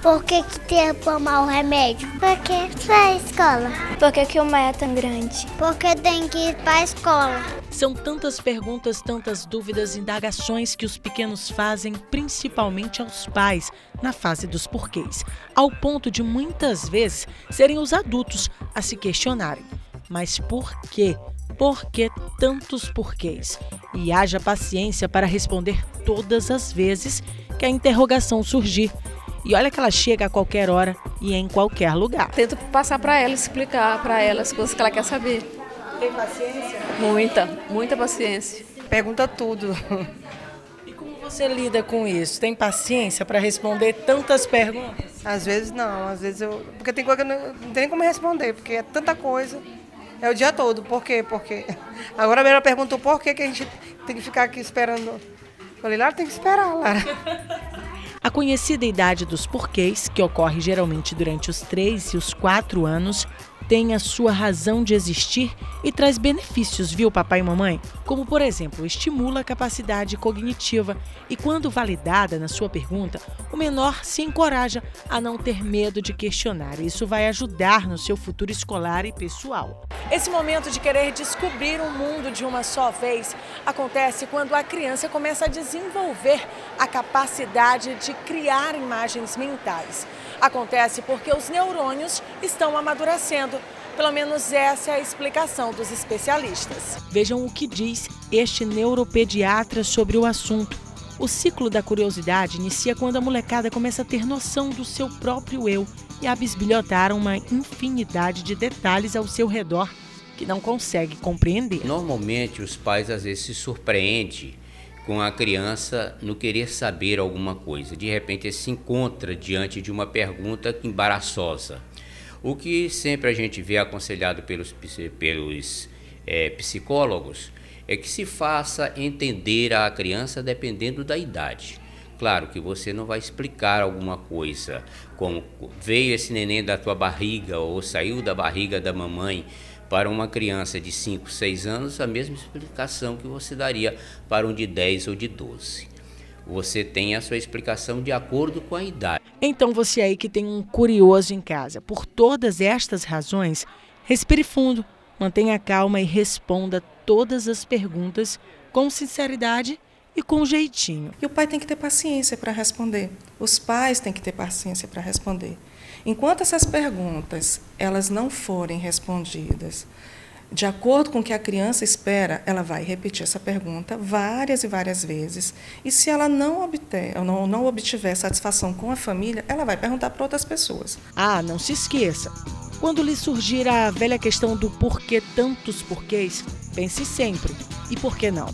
Por que tem que tomar o remédio? Porque vai à escola. Por que o mar é tão grande? Porque tem que ir para a escola. São tantas perguntas, tantas dúvidas, indagações que os pequenos fazem, principalmente aos pais, na fase dos porquês, ao ponto de muitas vezes serem os adultos a se questionarem. Mas por quê? Por que tantos porquês? E haja paciência para responder todas as vezes que a interrogação surgir. E olha que ela chega a qualquer hora e em qualquer lugar. Tento passar para ela, explicar para ela as coisas que ela quer saber. Tem paciência? Muita paciência. Pergunta tudo. E como você lida com isso? Tem paciência para responder tantas perguntas? Às vezes não, às vezes eu... Porque tem coisa que eu não tem nem como responder, porque é tanta coisa. É o dia todo. Por quê? Porque... Agora a Lara perguntou por que a gente tem que ficar aqui esperando. Eu falei, Lara, tem que esperar, Lara. A conhecida idade dos porquês, que ocorre geralmente durante os 3 e os 4 anos, tem a sua razão de existir e traz benefícios, viu, papai e mamãe? Como, por exemplo, estimula a capacidade cognitiva e, quando validada na sua pergunta, o menor se encoraja a não ter medo de questionar. Isso vai ajudar no seu futuro escolar e pessoal. Esse momento de querer descobrir o mundo de uma só vez acontece quando a criança começa a desenvolver a capacidade de criar imagens mentais. Acontece porque os neurônios estão amadurecendo. Pelo menos essa é a explicação dos especialistas. Vejam o que diz este neuropediatra sobre o assunto. O ciclo da curiosidade inicia quando a molecada começa a ter noção do seu próprio eu e a bisbilhotar uma infinidade de detalhes ao seu redor que não consegue compreender. Normalmente os pais às vezes se surpreendem com a criança no querer saber alguma coisa. De repente ele se encontra diante de uma pergunta embaraçosa. O que sempre a gente vê aconselhado pelos psicólogos é que se faça entender a criança dependendo da idade. Claro que você não vai explicar alguma coisa, como veio esse neném da tua barriga ou saiu da barriga da mamãe. Para uma criança de 5, 6 anos, a mesma explicação que você daria para um de 10 ou de 12. Você tem a sua explicação de acordo com a idade. Então você aí que tem um curioso em casa, por todas estas razões, respire fundo, mantenha calma e responda todas as perguntas com sinceridade e com jeitinho. E o pai tem que ter paciência para responder. Os pais têm que ter paciência para responder. Enquanto essas perguntas elas não forem respondidas de acordo com o que a criança espera, ela vai repetir essa pergunta várias e várias vezes. E se ela não obtiver satisfação com a família, ela vai perguntar para outras pessoas. Ah, não se esqueça. Quando lhe surgir a velha questão do porquê tantos porquês, pense sempre, e por que não?